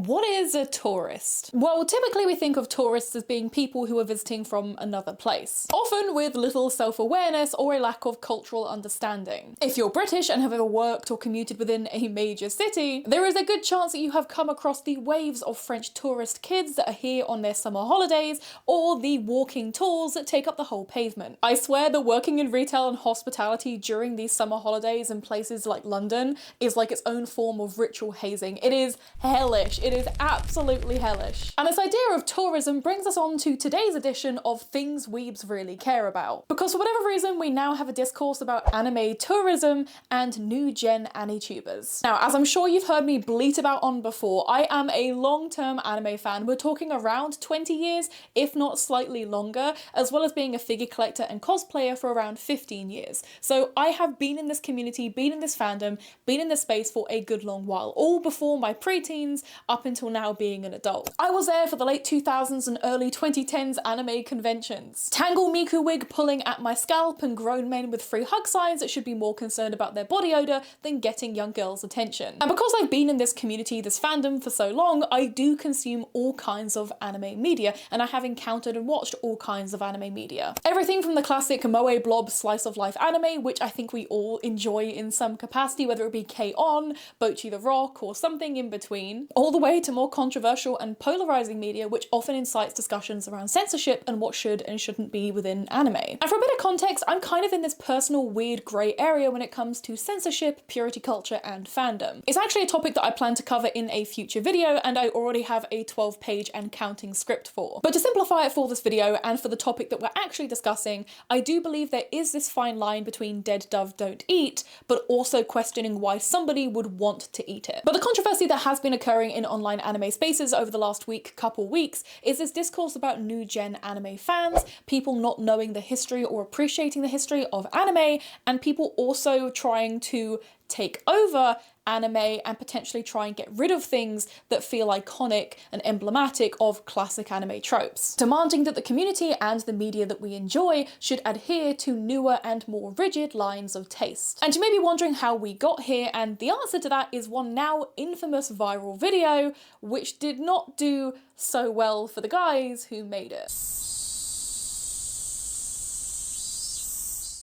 What is a tourist? Well, typically we think of tourists as being people who are visiting from another place, often with little self-awareness or a lack of cultural understanding. If you're British and have ever worked or commuted within a major city, there is a good chance that you have come across the waves of French tourist kids that are here on their summer holidays, or the walking tours that take up the whole pavement. I swear that working in retail and hospitality during these summer holidays in places like London is like its own form of ritual hazing. It is hellish. It is absolutely hellish. And this idea of tourism brings us on to today's edition of Things Weebs Really Care About. Because for whatever reason, we now have a discourse about anime tourism and new gen AniTubers. Now, as I'm sure you've heard me bleat about on before, I am a long-term anime fan. We're talking around 20 years, if not slightly longer, as well as being a figure collector and cosplayer for around 15 years. So I have been in this community, been in this fandom, been in this space for a good long while, all before my preteens, up until now being an adult. I was there for the late 2000s and early 2010s anime conventions. Tangle Miku wig pulling at my scalp and grown men with free hug signs that should be more concerned about their body odor than getting young girls' attention. And because I've been in this community, this fandom for so long, I do consume all kinds of anime media, and I have encountered and watched all kinds of anime media. Everything from the classic moe blob slice of life anime, which I think we all enjoy in some capacity, whether it be K-On!, Bocchi the Rock, or something in between, all the way to more controversial and polarizing media, which often incites discussions around censorship and what should and shouldn't be within anime. And for a bit of context, I'm kind of in this personal weird grey area when it comes to censorship, purity culture, and fandom. It's actually a topic that I plan to cover in a future video, and I already have a 12-page and counting script for. But to simplify it for this video, and for the topic that we're actually discussing, I do believe there is this fine line between dead dove don't eat, but also questioning why somebody would want to eat it. But the controversy that has been occurring in online anime spaces over the last couple weeks is this discourse about new gen anime fans, people not knowing the history or appreciating the history of anime, and people also trying to take over anime and potentially try and get rid of things that feel iconic and emblematic of classic anime tropes, demanding that the community and the media that we enjoy should adhere to newer and more rigid lines of taste. And you may be wondering how we got here, and the answer to that is one now infamous viral video which did not do so well for the guys who made it.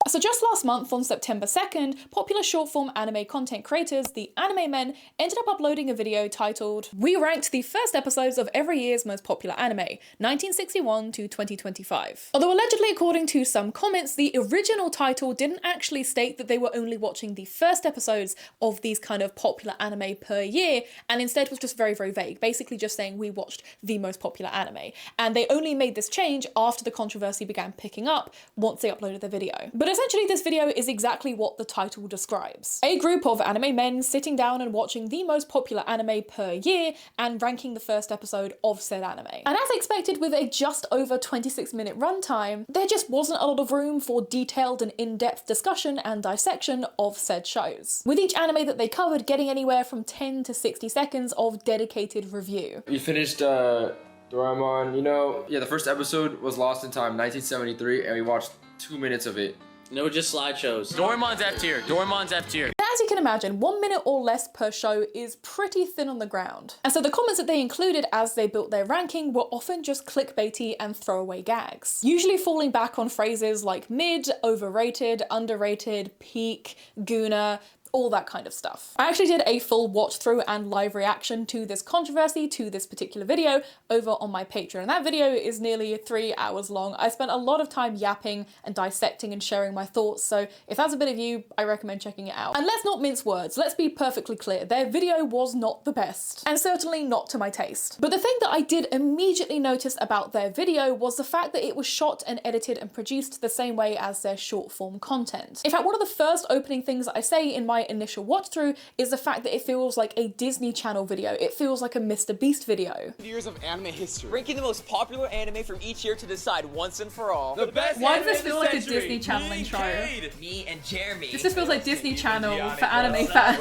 So just last month, on September 2nd, popular short-form anime content creators, the AnimeMen, ended up uploading a video titled, "We ranked the first episodes of every year's most popular anime, 1961 to 2025. Although allegedly, according to some comments, the original title didn't actually state that they were only watching the first episodes of these kind of popular anime per year, and instead was just very, very vague, basically just saying we watched the most popular anime. And they only made this change after the controversy began picking up once they uploaded the video. But essentially, this video is exactly what the title describes. A group of anime men sitting down and watching the most popular anime per year and ranking the first episode of said anime. And as expected, with a just over 26-minute runtime, there just wasn't a lot of room for detailed and in-depth discussion and dissection of said shows, with each anime that they covered getting anywhere from 10 to 60 seconds of dedicated review. You finished Doraemon, you know? Yeah, the first episode was Lost in Time, 1973, and we watched 2 minutes of it. No, just slideshows. Doraemon's F tier. Doraemon's F tier. As you can imagine, 1 minute or less per show is pretty thin on the ground. And so the comments that they included as they built their ranking were often just clickbaity and throwaway gags, usually falling back on phrases like mid, overrated, underrated, peak, Guna, all that kind of stuff. I actually did a full watch through and live reaction to this controversy, to this particular video, over on my Patreon, and that video is nearly 3 hours long. I spent a lot of time yapping and dissecting and sharing my thoughts, so if that's a bit of you, I recommend checking it out. And let's not mince words, let's be perfectly clear, their video was not the best, and certainly not to my taste. But the thing that I did immediately notice about their video was the fact that it was shot and edited and produced the same way as their short form content. In fact, one of the first opening things that I say in my initial watch through is the fact that it feels like a Disney Channel video. It feels like a Mr. Beast video. Years of anime history. Ranking the most popular anime from each year to decide once and for all. The best Why does this anime feel of like the a century. Disney Channel intro? Me and Jeremy. This just feels like Disney Channel for anime fans.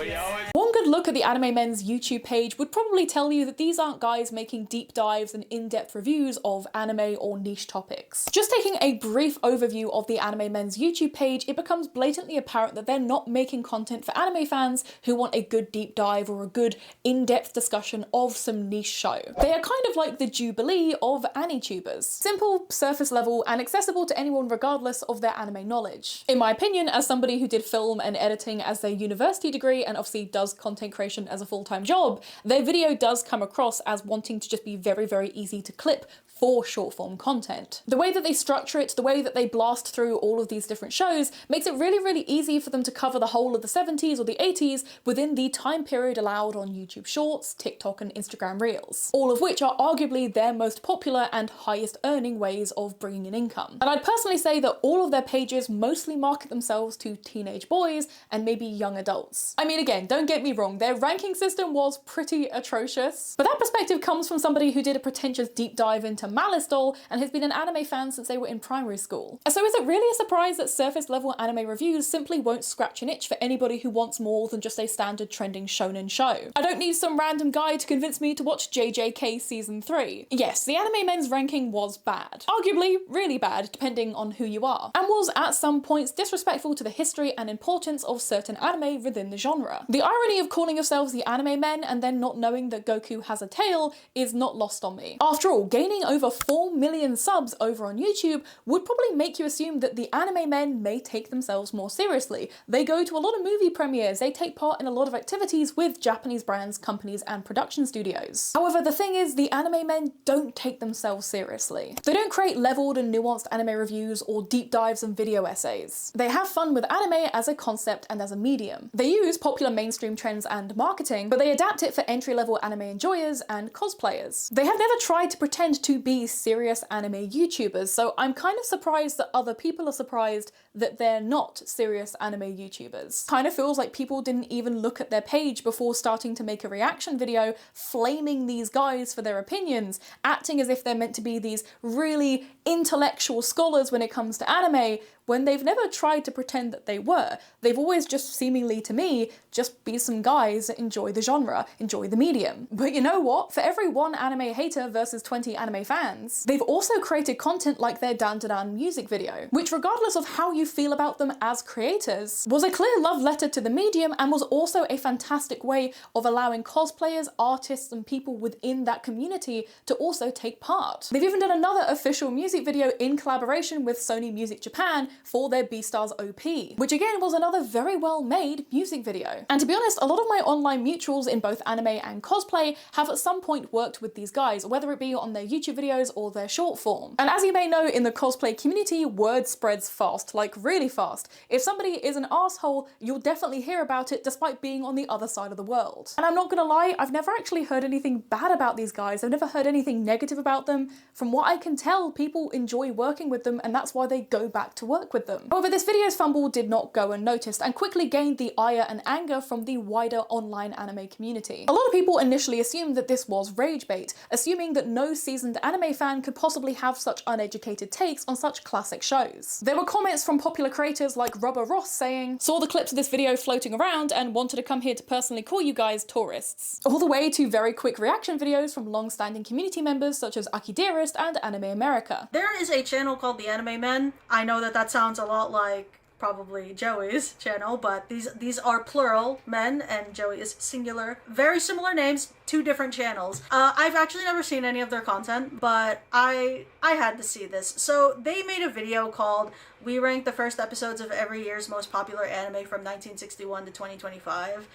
One good look at the AnimeMen's YouTube page would probably tell you that these aren't guys making deep dives and in-depth reviews of anime or niche topics. Just taking a brief overview of the AnimeMen's YouTube page, it becomes blatantly apparent that they're not making content for anime fans who want a good deep dive or a good in-depth discussion of some niche show. They are kind of like the Jubilee of AniTubers. Simple, surface level, and accessible to anyone regardless of their anime knowledge. In my opinion, as somebody who did film and editing as their university degree and obviously does content creation as a full-time job, their video does come across as wanting to just be very, very easy to clip for short form content. The way that they structure it, the way that they blast through all of these different shows makes it really, really easy for them to cover the whole of the 70s or the 80s within the time period allowed on YouTube Shorts, TikTok and Instagram Reels, all of which are arguably their most popular and highest earning ways of bringing in income. And I'd personally say that all of their pages mostly market themselves to teenage boys and maybe young adults. I mean, again, don't get me wrong, their ranking system was pretty atrocious, but that perspective comes from somebody who did a pretentious deep dive into Malice Doll and has been an anime fan since they were in primary school. So is it really a surprise that surface level anime reviews simply won't scratch an itch for anybody who wants more than just a standard trending shonen show? I don't need some random guy to convince me to watch JJK Season 3. Yes, the AnimeMen's ranking was bad. Arguably really bad, depending on who you are, and was at some points disrespectful to the history and importance of certain anime within the genre. The irony of calling yourselves the AnimeMen and then not knowing that Goku has a tail is not lost on me. After all, gaining over 4 million subs over on YouTube would probably make you assume that the AnimeMen may take themselves more seriously. They go to a lot of movie premieres, they take part in a lot of activities with Japanese brands, companies and production studios. However, the thing is, the AnimeMen don't take themselves seriously. They don't create leveled and nuanced anime reviews or deep dives and video essays. They have fun with anime as a concept and as a medium. They use popular mainstream trends and marketing, but they adapt it for entry-level anime enjoyers and cosplayers. They have never tried to pretend to be serious anime YouTubers, so I'm kind of surprised that other people are surprised that they're not serious anime YouTubers. Kind of feels like people didn't even look at their page before starting to make a reaction video flaming these guys for their opinions, acting as if they're meant to be these really intellectual scholars when it comes to anime, when they've never tried to pretend that they were. They've always just seemingly, to me, just be some guys that enjoy the genre, enjoy the medium. But you know what? For every one anime hater versus 20 anime fans, they've also created content like their Dan Da Dan music video, which regardless of how you feel about them as creators, was a clear love letter to the medium and was also a fantastic way of allowing cosplayers, artists and people within that community to also take part. They've even done another official music video in collaboration with Sony Music Japan for their Beastars OP, which again was another very well made music video. And to be honest, a lot of my online mutuals in both anime and cosplay have at some point worked with these guys, whether it be on their YouTube videos or their short form. And as you may know, in the cosplay community, word spreads fast, like really fast. If somebody is an asshole, you'll definitely hear about it despite being on the other side of the world. And I'm not gonna lie, I've never actually heard anything bad about these guys. I've never heard anything negative about them. From what I can tell, people enjoy working with them and that's why they go back to work with them. However, this video's fumble did not go unnoticed and quickly gained the ire and anger from the wider online anime community. A lot of people initially assumed that this was rage bait, assuming that no seasoned anime fan could possibly have such uneducated takes on such classic shows. There were comments from popular creators like Rubber Ross saying, "Saw the clips of this video floating around and wanted to come here to personally call you guys tourists." All the way to very quick reaction videos from long-standing community members such as Aki Dearest and Anime America. There is a channel called the AnimeMen. I know that that sounds a lot like probably Joey's channel, but these are plural men and Joey is singular. Very similar names, two different channels. I've actually never seen any of their content, but I had to see this. So they made a video called "We Rank the First Episodes of Every Year's Most Popular Anime from 1961 to 2025.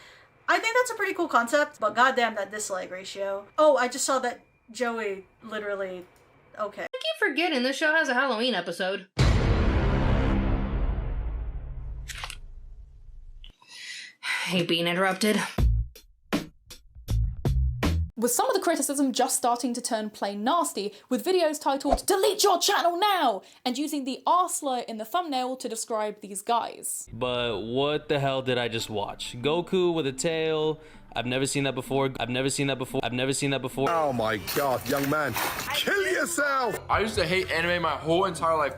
I think that's a pretty cool concept, but goddamn that dislike ratio. Oh, I just saw that Joey literally... Okay. I keep forgetting this show has a Halloween episode. Hate being interrupted. With some of the criticism just starting to turn plain nasty, with videos titled "Delete your channel now!" and using the R slur in the thumbnail to describe these guys. But what the hell did I just watch? Goku with a tail. I've never seen that before. I've never seen that before. I've never seen that before. Oh my god, young man. Kill yourself! I used to hate anime my whole entire life.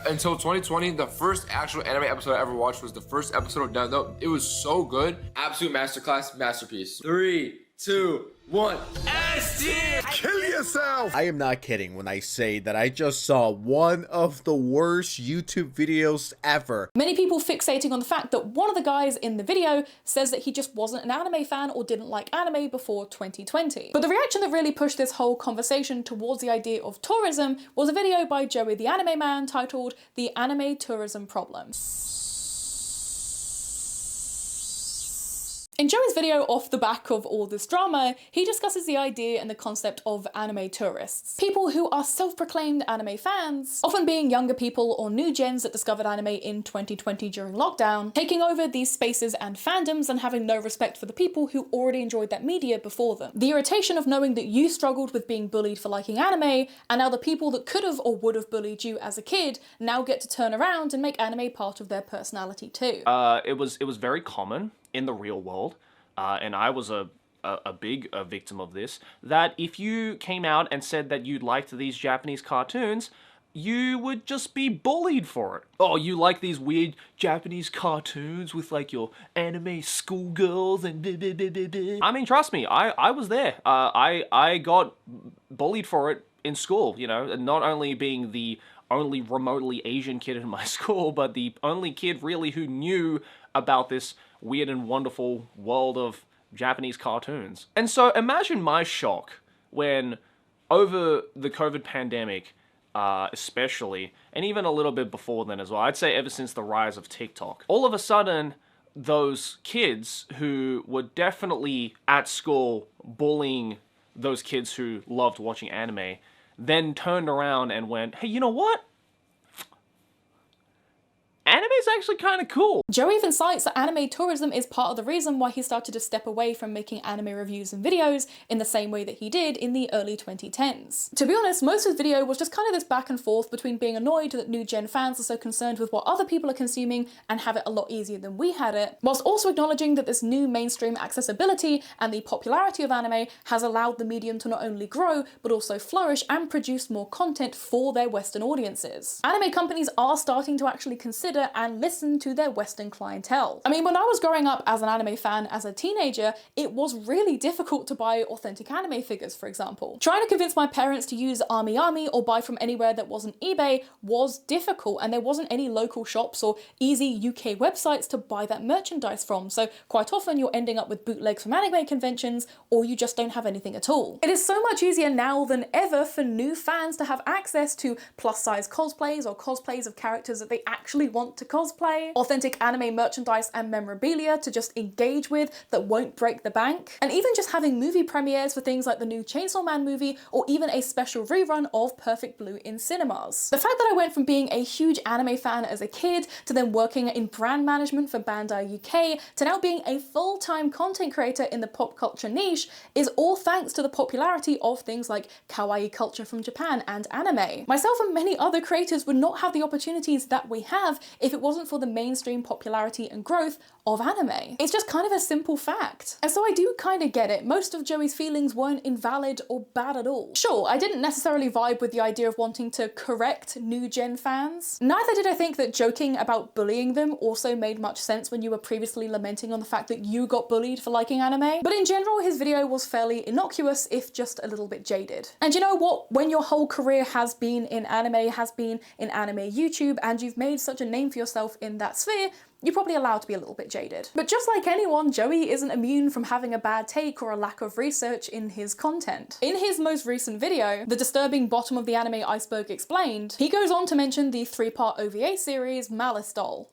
Until 2020, the first actual anime episode I ever watched was the first episode of Dun. It was so good. Absolute masterclass, masterpiece. 3, 2, 1. S tier! Kill yourself! yourself! I am not kidding when I say that I just saw one of the worst YouTube videos ever. Many people fixating on the fact that one of the guys in the video says that he just wasn't an anime fan or didn't like anime before 2020. But the reaction that really pushed this whole conversation towards the idea of tourism was a video by Joey the AnimeMan titled The Anime Tourism Problem. In Joey's video off the back of all this drama, he discusses the idea and the concept of anime tourists. People who are self-proclaimed anime fans, often being younger people or new gens that discovered anime in 2020 during lockdown, taking over these spaces and fandoms and having no respect for the people who already enjoyed that media before them. The irritation of knowing that you struggled with being bullied for liking anime, and now the people that could have or would have bullied you as a kid now get to turn around and make anime part of their personality too. It was very common in the real world, and I was a big victim of this, that if you came out and said that you liked these Japanese cartoons, you would just be bullied for it. Oh, you like these weird Japanese cartoons with like your anime schoolgirls and blah, blah, blah, blah, blah. I mean, trust me, I was there. I got bullied for it in school, you know, not only being the only remotely Asian kid in my school, but the only kid really who knew about this weird and wonderful world of Japanese cartoons. And so imagine my shock when, over the COVID pandemic, especially, and even a little bit before then as well, I'd say ever since the rise of TikTok, all of a sudden, those kids who were definitely at school bullying those kids who loved watching anime, then turned around and went, hey, you know what? Anime's actually kind of cool. Joey even cites that anime tourism is part of the reason why he started to step away from making anime reviews and videos in the same way that he did in the early 2010s. To be honest, most of his video was just kind of this back and forth between being annoyed that new gen fans are so concerned with what other people are consuming and have it a lot easier than we had it, whilst also acknowledging that this new mainstream accessibility and the popularity of anime has allowed the medium to not only grow, but also flourish and produce more content for their Western audiences. Anime companies are starting to actually consider and listen to their Western clientele. I mean, when I was growing up as an anime fan as a teenager, it was really difficult to buy authentic anime figures, for example. Trying to convince my parents to use ARMY or buy from anywhere that wasn't eBay was difficult, and there wasn't any local shops or easy UK websites to buy that merchandise from, so quite often you're ending up with bootlegs from anime conventions, or you just don't have anything at all. It is so much easier now than ever for new fans to have access to plus-size cosplays or cosplays of characters that they actually want to cosplay, authentic anime merchandise and memorabilia to just engage with that won't break the bank, and even just having movie premieres for things like the new Chainsaw Man movie or even a special rerun of Perfect Blue in cinemas. The fact that I went from being a huge anime fan as a kid to then working in brand management for Bandai UK to now being a full-time content creator in the pop culture niche is all thanks to the popularity of things like kawaii culture from Japan and anime. Myself and many other creators would not have the opportunities that we have if it wasn't for the mainstream popularity and growth of anime. It's just kind of a simple fact. And so I do kind of get it. Most of Joey's feelings weren't invalid or bad at all. Sure, I didn't necessarily vibe with the idea of wanting to correct new gen fans. Neither did I think that joking about bullying them also made much sense when you were previously lamenting on the fact that you got bullied for liking anime. But in general, his video was fairly innocuous, if just a little bit jaded. And you know what? When your whole career has been in anime YouTube, and you've made such a name for yourself in that sphere, you're probably allowed to be a little bit jaded. But just like anyone, Joey isn't immune from having a bad take or a lack of research in his content. In his most recent video, The Disturbing Bottom of the Anime Iceberg Explained, he goes on to mention the 3-part OVA series Malice Doll.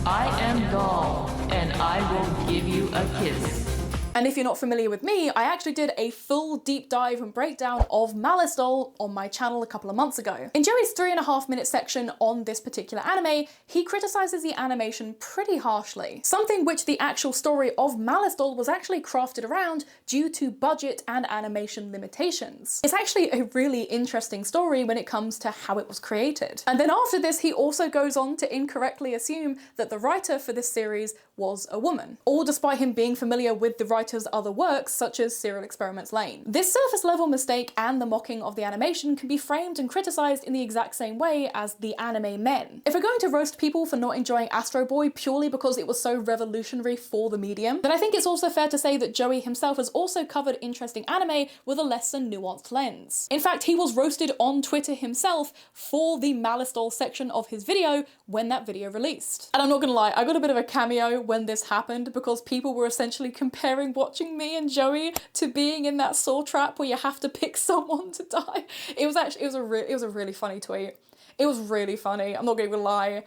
I am Doll, and I will give you a kiss. And if you're not familiar with me, I actually did a full deep dive and breakdown of Malice Doll on my channel a couple of months ago. In Joey's 3.5-minute section on this particular anime, he criticizes the animation pretty harshly, something which the actual story of Malice Doll was actually crafted around due to budget and animation limitations. It's actually a really interesting story when it comes to how it was created. And then after this, he also goes on to incorrectly assume that the writer for this series was a woman, all despite him being familiar with the writing writer's other works, such as Serial Experiments Lane. This surface level mistake and the mocking of the animation can be framed and criticized in the exact same way as the AnimeMen. If we're going to roast people for not enjoying Astro Boy purely because it was so revolutionary for the medium, then I think it's also fair to say that Joey himself has also covered interesting anime with a less than nuanced lens. In fact, he was roasted on Twitter himself for the Malice Doll section of his video when that video released. And I'm not gonna lie, I got a bit of a cameo when this happened because people were essentially comparing watching me and Joey to being in that Saw trap where you have to pick someone to die. It was a really funny tweet. It was really funny, I'm not gonna lie.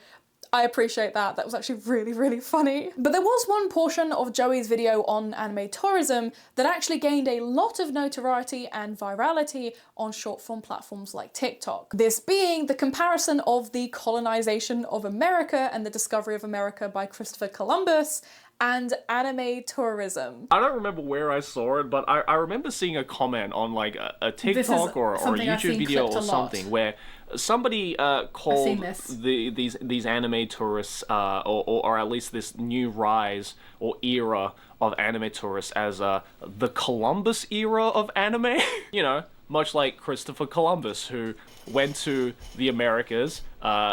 I appreciate that. That was actually really, really funny. But there was one portion of Joey's video on anime tourism that actually gained a lot of notoriety and virality on short form platforms like TikTok. This being the comparison of the colonization of America and the discovery of America by Christopher Columbus and anime tourism. I don't remember where I saw it, but I remember seeing a comment on like a TikTok or a YouTube video or something where somebody called these anime tourists, or at least this new rise or era of anime tourists as the Columbus era of anime. You know, much like Christopher Columbus, who went to the Americas,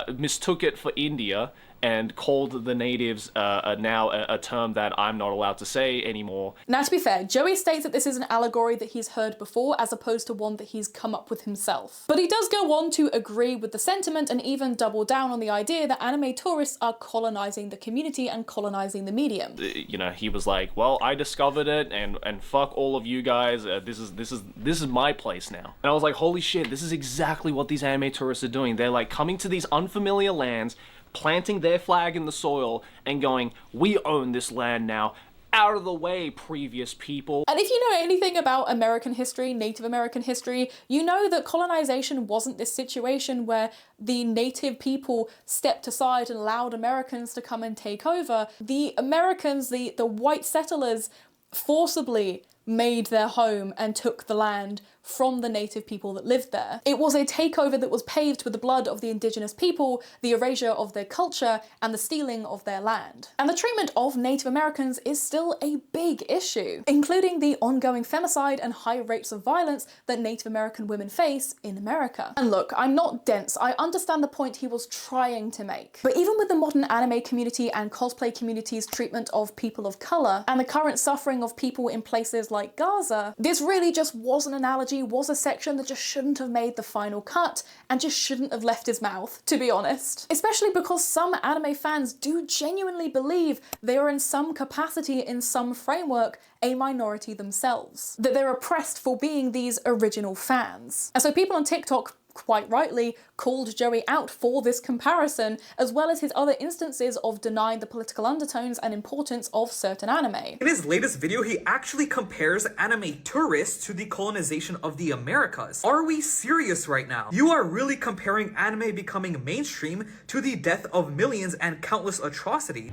mistook it for India, and called the natives now a term that I'm not allowed to say anymore. Now, to be fair, Joey states that this is an allegory that he's heard before as opposed to one that he's come up with himself. But he does go on to agree with the sentiment and even double down on the idea that anime tourists are colonizing the community and colonizing the medium. You know, he was like, well, I discovered it and fuck all of you guys. This is my place now. And I was like, holy shit, this is exactly what these anime tourists are doing. They're like coming to these unfamiliar lands, planting their flag in the soil and going, we own this land now, out of the way, previous people. And if you know anything about American history, Native American history, you know that colonization wasn't this situation where the native people stepped aside and allowed Americans to come and take over. The Americans, the white settlers, forcibly made their home and took the land from the native people that lived there. It was a takeover that was paved with the blood of the indigenous people, the erasure of their culture, and the stealing of their land. And the treatment of Native Americans is still a big issue, including the ongoing femicide and high rates of violence that Native American women face in America. And look, I'm not dense, I understand the point he was trying to make. But even with the modern anime community and cosplay community's treatment of people of color, and the current suffering of people in places like Gaza, this really just was an analogy, was a section that just shouldn't have made the final cut and just shouldn't have left his mouth, to be honest. Especially because some anime fans do genuinely believe they are in some capacity, in some framework, a minority themselves. That they're oppressed for being these original fans. And so people on TikTok quite rightly called Joey out for this comparison, as well as his other instances of denying the political undertones and importance of certain anime. In his latest video, he actually compares anime tourists to the colonization of the Americas. Are we serious right now? You are really comparing anime becoming mainstream to the death of millions and countless atrocity.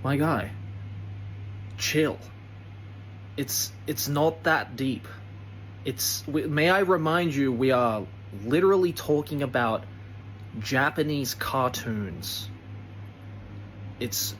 My guy, chill. It's not that deep. May I remind you, we are literally talking about Japanese cartoons. It's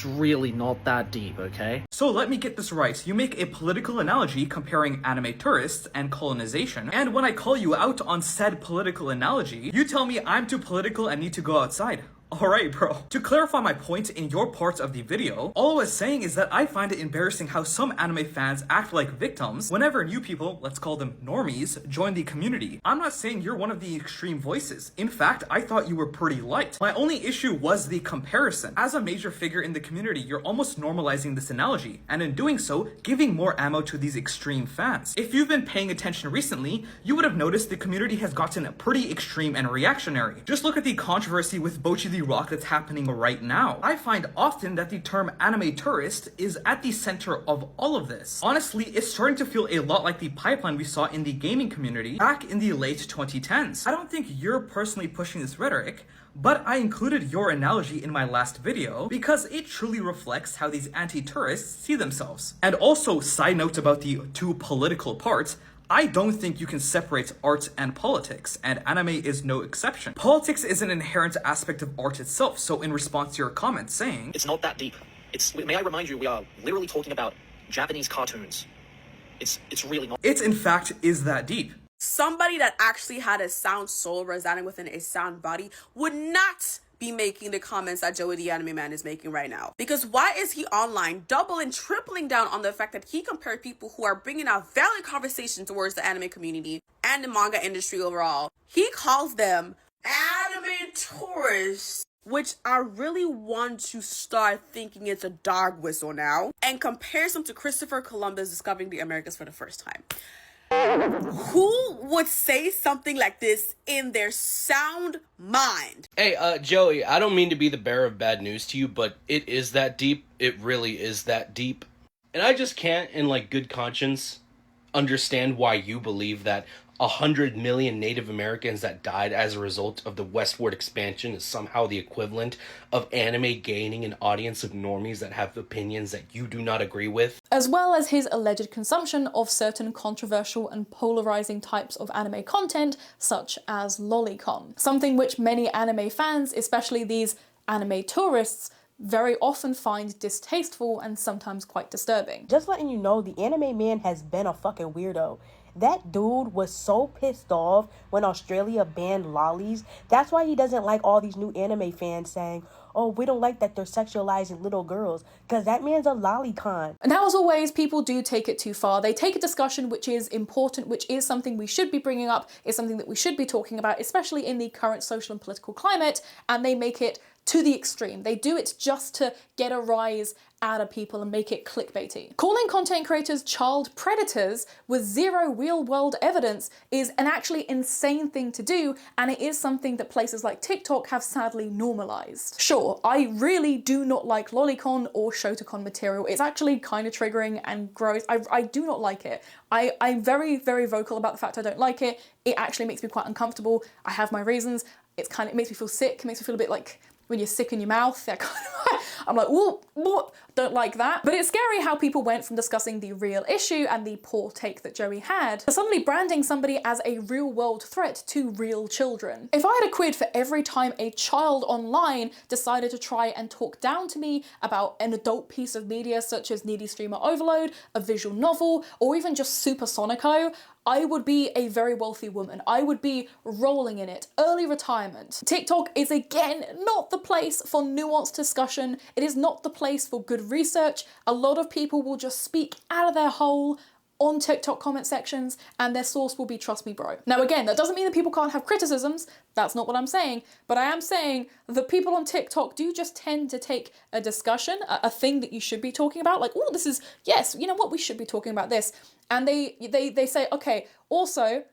really not that deep, okay? So let me get this right. You make a political analogy comparing anime tourists and colonization, and when I call you out on said political analogy, you tell me I'm too political and need to go outside. Alright, bro. To clarify my point in your part of the video, all I was saying is that I find it embarrassing how some anime fans act like victims whenever new people, let's call them normies, join the community. I'm not saying you're one of the extreme voices. In fact, I thought you were pretty light. My only issue was the comparison. As a major figure in the community, you're almost normalizing this analogy, and in doing so, giving more ammo to these extreme fans. If you've been paying attention recently, you would have noticed the community has gotten pretty extreme and reactionary. Just look at the controversy with Bocchi the Rock that's happening right now. I find often that the term anime tourist is at the center of all of this. Honestly, it's starting to feel a lot like the pipeline we saw in the gaming community back in the late 2010s. I don't think you're personally pushing this rhetoric, but I included your analogy in my last video because it truly reflects how these anti-tourists see themselves. And also, side note about the two political parts, I don't think you can separate art and politics, and anime is no exception. Politics is an inherent aspect of art itself, so in response to your comment saying, it's not that deep. May I remind you, we are literally talking about Japanese cartoons. It's really not. It's in fact is that deep. Somebody that actually had a sound soul residing within a sound body would not be making the comments that Joey the AnimeMan is making right now. Because why is he online doubling, tripling down on the fact that he compared people who are bringing out valid conversation towards the anime community and the manga industry overall? He calls them anime tourists, which I really want to start thinking it's a dog whistle now, and compares them to Christopher Columbus discovering the Americas for the first time. Who would say something like this in their sound mind? Hey, Joey, I don't mean to be the bearer of bad news to you, but it is that deep. It really is that deep. And I just can't, in like good conscience, understand why you believe that 100 million Native Americans that died as a result of the westward expansion is somehow the equivalent of anime gaining an audience of normies that have opinions that you do not agree with. As well as his alleged consumption of certain controversial and polarizing types of anime content, such as lolicon. Something which many anime fans, especially these anime tourists, very often find distasteful and sometimes quite disturbing. Just letting you know, the AnimeMan has been a fucking weirdo. That dude was so pissed off when Australia banned lollies. That's why he doesn't like all these new anime fans saying, oh, we don't like that they're sexualizing little girls, because that man's a lolicon. Now, as always, people do take it too far. They take a discussion which is important, which is something we should be bringing up, is something that we should be talking about, especially in the current social and political climate, and they make it to the extreme. They do it just to get a rise out of people and make it clickbaity. Calling content creators child predators with zero real-world evidence is an actually insane thing to do, and it is something that places like TikTok have sadly normalized. Sure, I really do not like lolicon or shotacon material. It's actually kind of triggering and gross. I do not like it. I'm very, very vocal about the fact I don't like it. It actually makes me quite uncomfortable. I have my reasons. It makes me feel sick. It makes me feel a bit like when you're sick in your mouth. I'm like, ooh, what? Don't like that. But it's scary how people went from discussing the real issue and the poor take that Joey had to suddenly branding somebody as a real world threat to real children. If I had a quid for every time a child online decided to try and talk down to me about an adult piece of media such as Needy Streamer Overload, a visual novel, or even just Supersonico, I would be a very wealthy woman. I would be rolling in it. Early retirement. TikTok is again not the place for nuanced discussion. It is not the place for good research. A lot of people will just speak out of their hole on TikTok comment sections, and their source will be trust me bro. Now again, that doesn't mean that people can't have criticisms. That's not what I'm saying, but I am saying that people on TikTok do just tend to take a discussion, a thing that you should be talking about, like, oh, this is, yes, you know what, we should be talking about this. And they say, okay, also,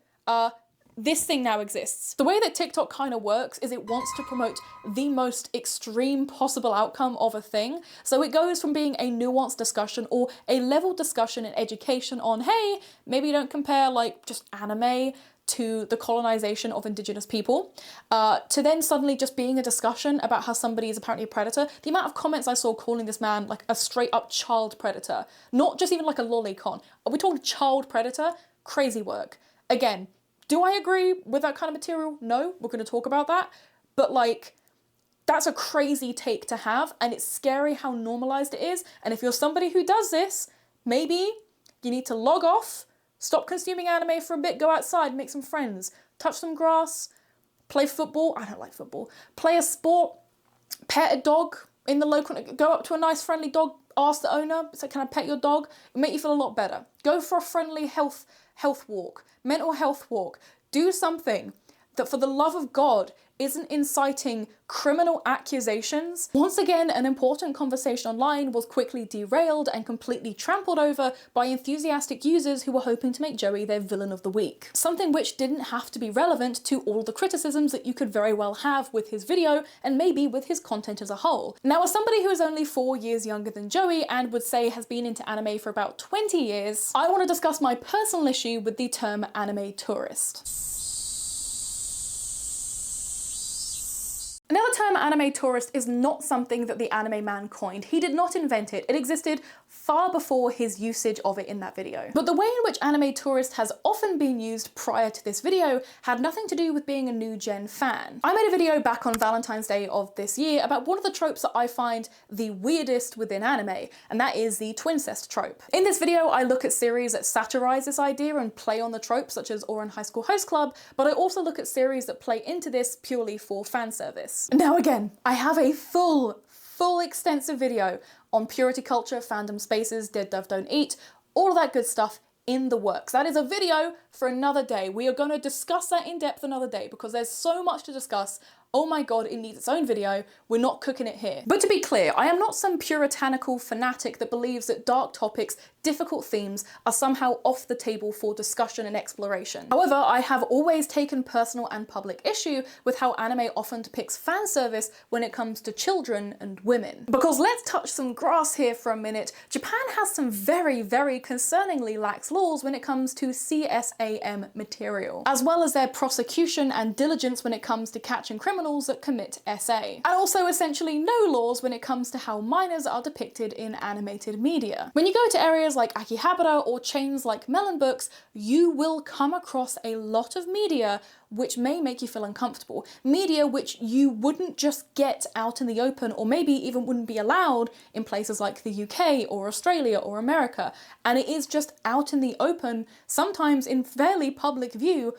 this thing now exists. The way that TikTok kind of works is it wants to promote the most extreme possible outcome of a thing. So it goes from being a nuanced discussion or a level discussion in education on, hey, maybe don't compare like just anime to the colonization of indigenous people, to then suddenly just being a discussion about how somebody is apparently a predator. The amount of comments I saw calling this man like a straight up child predator, not just even like a lolicon. Are we talking child predator? Crazy work. Again, do I agree with that kind of material? No, we're going to talk about that. But like, that's a crazy take to have, and it's scary how normalized it is. And if you're somebody who does this, maybe you need to log off, stop consuming anime for a bit, go outside, make some friends, touch some grass, play football. I don't like football. Play a sport, pet a dog in the local, go up to a nice friendly dog, ask the owner, say, can I pet your dog? It'll make you feel a lot better. Go for a friendly health walk, mental health walk. Do something that, for the love of God, isn't inciting criminal accusations. Once again, an important conversation online was quickly derailed and completely trampled over by enthusiastic users who were hoping to make Joey their villain of the week. Something which didn't have to be relevant to all the criticisms that you could very well have with his video and maybe with his content as a whole. Now, as somebody who is only 4 years younger than Joey and would say has been into anime for about 20 years, I want to discuss my personal issue with the term anime tourist. Now, the term anime tourist is not something that the AnimeMan coined. He did not invent it. It existed far before his usage of it in that video. But the way in which Anime Tourist has often been used prior to this video had nothing to do with being a new gen fan. I made a video back on Valentine's Day of this year about one of the tropes that I find the weirdest within anime, and that is the twincest trope. In this video, I look at series that satirize this idea and play on the tropes, such as AREN High School Host Club, but I also look at series that play into this purely for fan service. Now again, I have a full extensive video on purity culture, fandom spaces, Dead Dove Don't Eat, all of that good stuff in the works. That is a video for another day. We are going to discuss that in depth another day because there's so much to discuss. Oh my god, it needs its own video. We're not cooking it here. But to be clear, I am not some puritanical fanatic that believes that dark topics, difficult themes are somehow off the table for discussion and exploration. However, I have always taken personal and public issue with how anime often depicts fan service when it comes to children and women. Because let's touch some grass here for a minute. Japan has some very concerningly lax laws when it comes to CSAM material, as well as their prosecution and diligence when it comes to catching criminals that commit SA. And also essentially no laws when it comes to how minors are depicted in animated media. When you go to areas like Akihabara or chains like Melon Books, you will come across a lot of media which may make you feel uncomfortable. Media which you wouldn't just get out in the open, or maybe even wouldn't be allowed in places like the UK or Australia or America. And it is just out in the open, sometimes in fairly public view,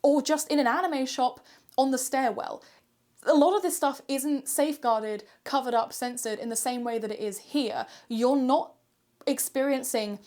or just in an anime shop on the stairwell. A lot of this stuff isn't safeguarded, covered up, censored in the same way that it is here. You're not experiencing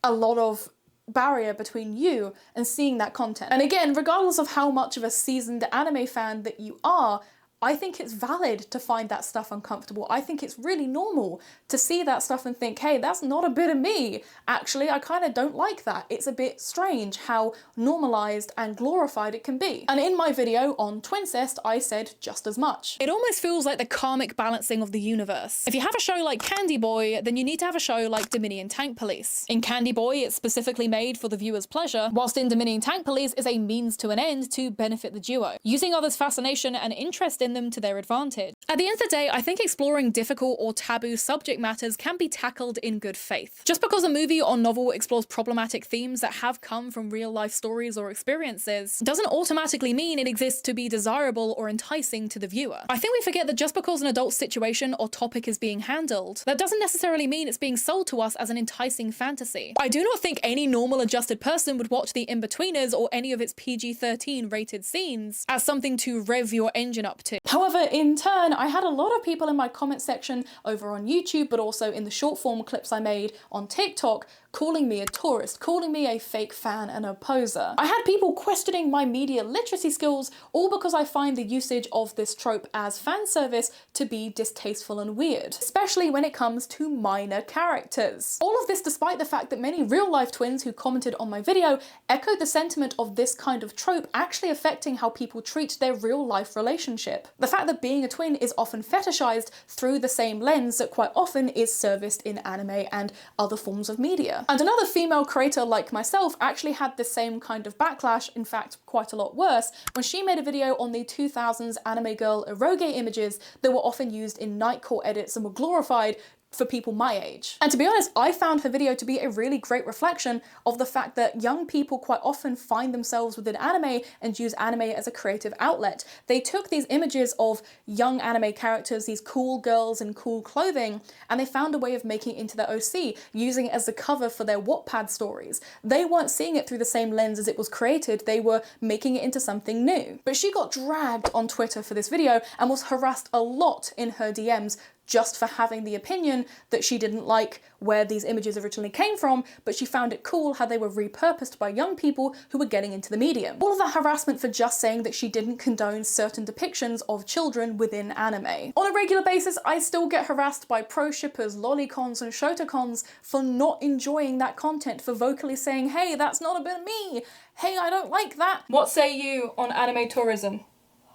a lot of barrier between you and seeing that content. And again, regardless of how much of a seasoned anime fan that you are, I think it's valid to find that stuff uncomfortable. I think it's really normal to see that stuff and think, hey, that's not a bit of me. Actually, I kind of don't like that. It's a bit strange how normalized and glorified it can be. And in my video on Twincest, I said just as much. It almost feels like the karmic balancing of the universe. If you have a show like Candy Boy, then you need to have a show like Dominion Tank Police. In Candy Boy, it's specifically made for the viewer's pleasure, whilst in Dominion Tank Police is a means to an end to benefit the duo, using others' fascination and interest in them to their advantage. At the end of the day, I think exploring difficult or taboo subject matters can be tackled in good faith. Just because a movie or novel explores problematic themes that have come from real life stories or experiences doesn't automatically mean it exists to be desirable or enticing to the viewer. I think we forget that just because an adult situation or topic is being handled, that doesn't necessarily mean it's being sold to us as an enticing fantasy. I do not think any normal adjusted person would watch The In-Betweeners or any of its PG-13 rated scenes as something to rev your engine up to. However, in turn, I had a lot of people in my comment section over on YouTube, but also in the short form clips I made on TikTok, calling me a tourist, calling me a fake fan and a poser. I had people questioning my media literacy skills, all because I find the usage of this trope as fan service to be distasteful and weird, especially when it comes to minor characters. All of this despite the fact that many real-life twins who commented on my video echoed the sentiment of this kind of trope actually affecting how people treat their real-life relationship. The fact that being a twin is often fetishized through the same lens that quite often is serviced in anime and other forms of media. And another female creator like myself actually had the same kind of backlash, in fact quite a lot worse, when she made a video on the 2000s anime girl eroge images that were often used in nightcore edits and were glorified for people my age. And to be honest, I found her video to be a really great reflection of the fact that young people quite often find themselves within anime and use anime as a creative outlet. They took these images of young anime characters, these cool girls in cool clothing, and they found a way of making it into their OC, using it as the cover for their Wattpad stories. They weren't seeing it through the same lens as it was created, they were making it into something new. But she got dragged on Twitter for this video and was harassed a lot in her DMs just for having the opinion that she didn't like where these images originally came from, but she found it cool how they were repurposed by young people who were getting into the medium. All of that harassment for just saying that she didn't condone certain depictions of children within anime. On a regular basis, I still get harassed by pro shippers, lolicons and shotacons for not enjoying that content, for vocally saying, hey, that's not a bit of me, hey, I don't like that. What say you on anime tourism?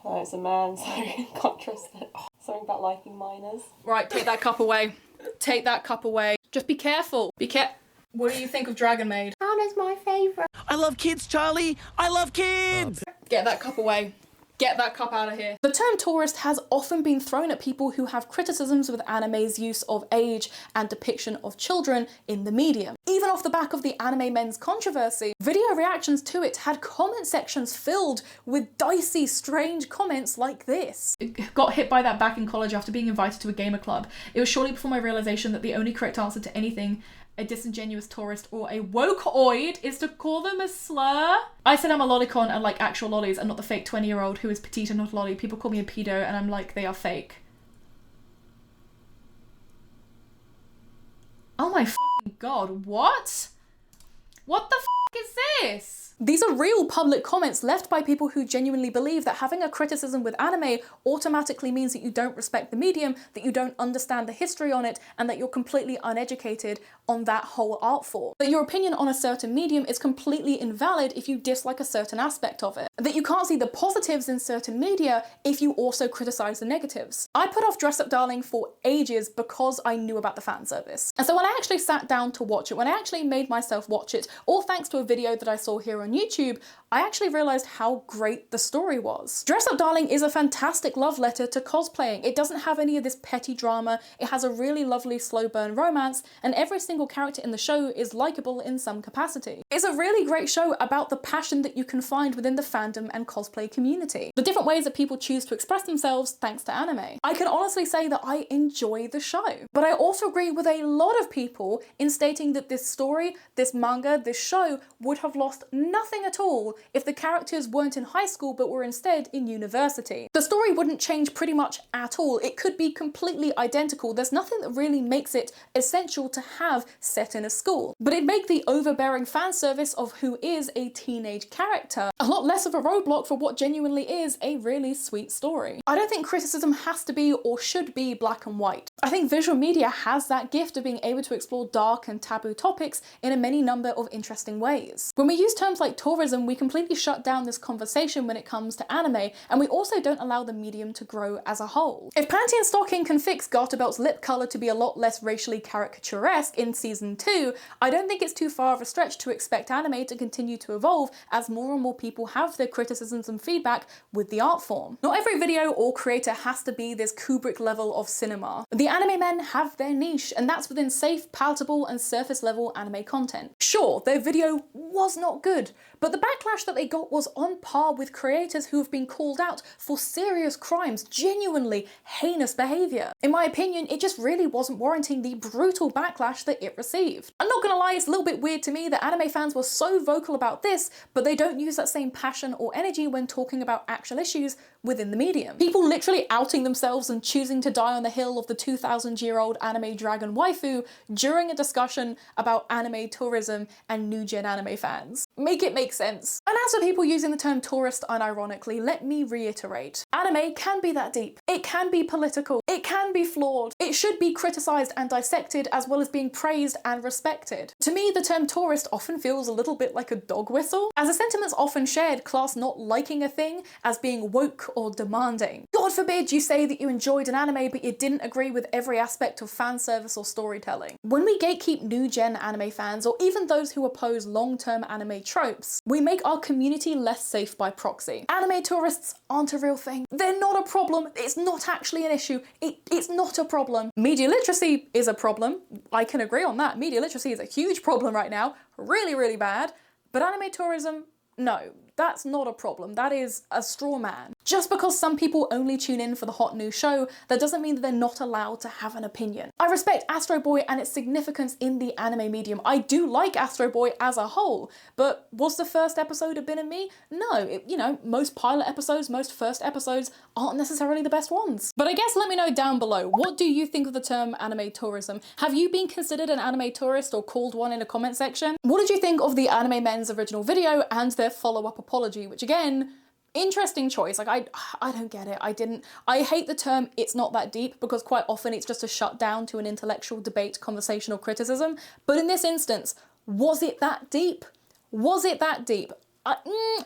Oh, it's a man, so can't trust it. Something about liking minors. Right, take that cup away. Take that cup away. Just be careful. What do you think of Dragon Maid? Hannah's my favourite. I love kids, Charlie. I love kids. Get that cup away. Get that cup out of here. The term tourist has often been thrown at people who have criticisms with anime's use of age and depiction of children in the medium. Even off the back of the AnimeMen's controversy, video reactions to it had comment sections filled with dicey, strange comments like this. Got hit by that back in college after being invited to a gamer club. It was shortly before my realization that the only correct answer to anything a disingenuous tourist or a wokeoid is to call them a slur. I said I'm a lolicon and like actual lollies and not the fake 20-year-old who is petite and not lolly. People call me a pedo and I'm like, they are fake. Oh my fucking god, what? What the f is this? These are real public comments left by people who genuinely believe that having a criticism with anime automatically means that you don't respect the medium, that you don't understand the history on it, and that you're completely uneducated on that whole art form. That your opinion on a certain medium is completely invalid if you dislike a certain aspect of it. That you can't see the positives in certain media if you also criticize the negatives. I put off Dress Up Darling for ages because I knew about the fan service. And so when I actually sat down to watch it, when I actually made myself watch it, all thanks to a video that I saw here on YouTube, I actually realized how great the story was. Dress Up Darling is a fantastic love letter to cosplaying. It doesn't have any of this petty drama, it has a really lovely slow burn romance, and every single character in the show is likable in some capacity. It's a really great show about the passion that you can find within the fandom and cosplay community. The different ways that people choose to express themselves thanks to anime. I can honestly say that I enjoy the show. But I also agree with a lot of people in stating that this story, this manga, this show would have lost nothing at all if the characters weren't in high school but were instead in university. The story wouldn't change pretty much at all. It could be completely identical. There's nothing that really makes it essential to have set in a school. But it'd make the overbearing fan service of who is a teenage character a lot less of a roadblock for what genuinely is a really sweet story. I don't think criticism has to be or should be black and white. I think visual media has that gift of being able to explore dark and taboo topics in a many number of interesting ways. When we use terms like tourism, we completely shut down this conversation when it comes to anime, and we also don't allow the medium to grow as a whole. If Panty and Stocking can fix Garterbelt's lip colour to be a lot less racially caricaturesque in season 2, I don't think it's too far of a stretch to expect anime to continue to evolve as more and more people have their criticisms and feedback with the art form. Not every video or creator has to be this Kubrick level of cinema. The AnimeMen have their niche, and that's within safe, palatable, and surface level anime content. Sure, their video was not good, but the backlash that they got was on par with creators who have been called out for serious crimes, genuinely heinous behaviour. In my opinion, it just really wasn't warranting the brutal backlash that it received. I'm not gonna lie, it's a little bit weird to me that anime fans were so vocal about this, but they don't use that same passion or energy when talking about actual issues within the medium. People literally outing themselves and choosing to die on the hill of the 2,000-year-old anime dragon waifu during a discussion about anime tourism and new gen anime fans. Make it make sense. And as for people using the term tourist unironically, let me reiterate. Anime can be that deep. It can be political. It can be flawed. It should be criticised and dissected as well as being praised and respected. To me, the term tourist often feels a little bit like a dog whistle, as a sentiment's often shared, class not liking a thing as being woke or demanding. God forbid you say that you enjoyed an anime but you didn't agree with every aspect of fan service or storytelling. When we gatekeep new gen anime fans, or even those who oppose long-term anime tropes, we make our community less safe by proxy. Anime tourists aren't a real thing. They're not a problem. It's not actually an issue. It's not a problem. Media literacy is a problem. I can agree on that. Media literacy is a huge problem right now. Really, really bad. But anime tourism, no. That's not a problem. That is a straw man. Just because some people only tune in for the hot new show, that doesn't mean that they're not allowed to have an opinion. I respect Astro Boy and its significance in the anime medium. I do like Astro Boy as a whole, but was the first episode a bit of me? No. You know, most pilot episodes, most first episodes aren't necessarily the best ones. But I guess let me know down below, what do you think of the term anime tourism? Have you been considered an anime tourist or called one in the comment section? What did you think of the AnimeMen's original video and their follow-up apology, which again, interesting choice. Like, I don't get it. I hate the term "it's not that deep" because quite often it's just a shut down to an intellectual debate, conversational criticism. But in this instance, was it that deep? Was it that deep?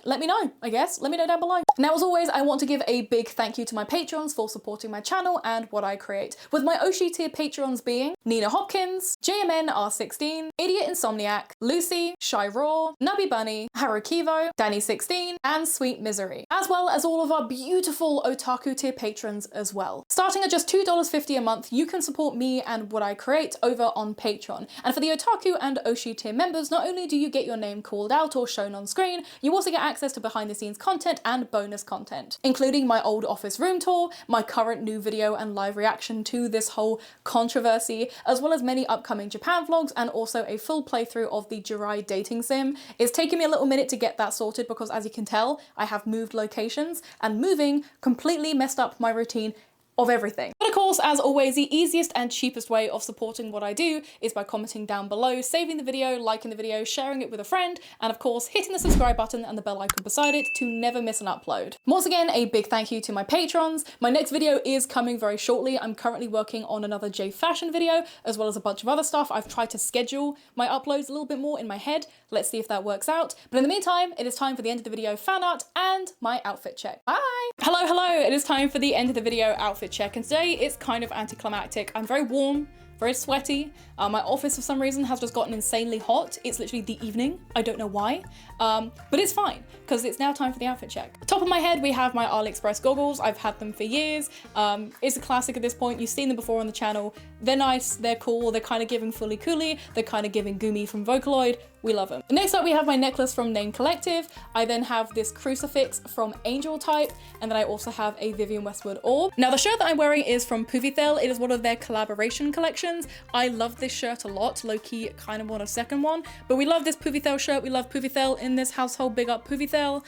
Let me know, I guess. Let me know down below. Now, as always, I want to give a big thank you to my patrons for supporting my channel and what I create, with my Oshi tier patrons being Nina Hopkins, JMN R16, Idiot Insomniac, Lucy, Shy Raw, Nubby Bunny, Harukivo, Danny16, and Sweet Misery, as well as all of our beautiful otaku tier patrons as well. Starting at just $2.50 a month, you can support me and what I create over on Patreon. And for the otaku and Oshi tier members, not only do you get your name called out or shown on screen, you also get access to behind the scenes content and bonus content, including my old office room tour, my current new video and live reaction to this whole controversy, as well as many upcoming Japan vlogs and also a full playthrough of the Jirai dating sim. It's taken me a little minute to get that sorted because, as you can tell, I have moved locations and moving completely messed up my routine of everything. But of course, as always, the easiest and cheapest way of supporting what I do is by commenting down below, saving the video, liking the video, sharing it with a friend, and of course, hitting the subscribe button and the bell icon beside it to never miss an upload. Once again, a big thank you to my patrons. My next video is coming very shortly. I'm currently working on another J fashion video, as well as a bunch of other stuff. I've tried to schedule my uploads a little bit more in my head. Let's see if that works out. But in the meantime, it is time for the end of the video fan art and my outfit check. Bye! Hello, it is time for the end of the video outfit check, and today it's kind of anticlimactic. I'm very warm, very sweaty. My office for some reason has just gotten insanely hot. It's literally the evening. I don't know why, but it's fine because it's now time for the outfit check. Top of my head, we have my AliExpress goggles. I've had them for years. It's a classic at this point. You've seen them before on the channel. They're nice, they're cool, they're kind of giving Fully Cooley, they're kind of giving Gumi from Vocaloid. We love them. Next up, we have my necklace from Name Collective. I then have this crucifix from Angel Type, and then I also have a Vivienne Westwood orb. Now, the shirt that I'm wearing is from Puvithel. It is one of their collaboration collections. I love this shirt a lot. Low-key, kind of want a second one, but we love this Puvithel shirt. We love Puvithel in this household. Big up Puvithel.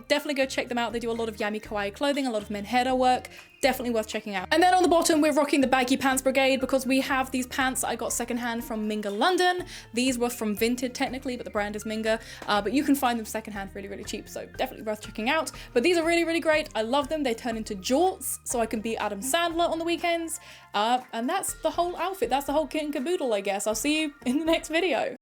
Definitely go check them out. They do a lot of Yami Kawaii clothing, a lot of menhero work. Definitely worth checking out. And then on the bottom, we're rocking the baggy pants brigade because we have these pants I got secondhand from Minga London. These were from Vinted technically, but the brand is Minga. But you can find them secondhand really, really cheap, so definitely worth checking out. But these are really, really great. I love them. They turn into jorts, so I can be Adam Sandler on the weekends. And that's the whole outfit. That's the whole kit and caboodle, I guess. I'll see you in the next video.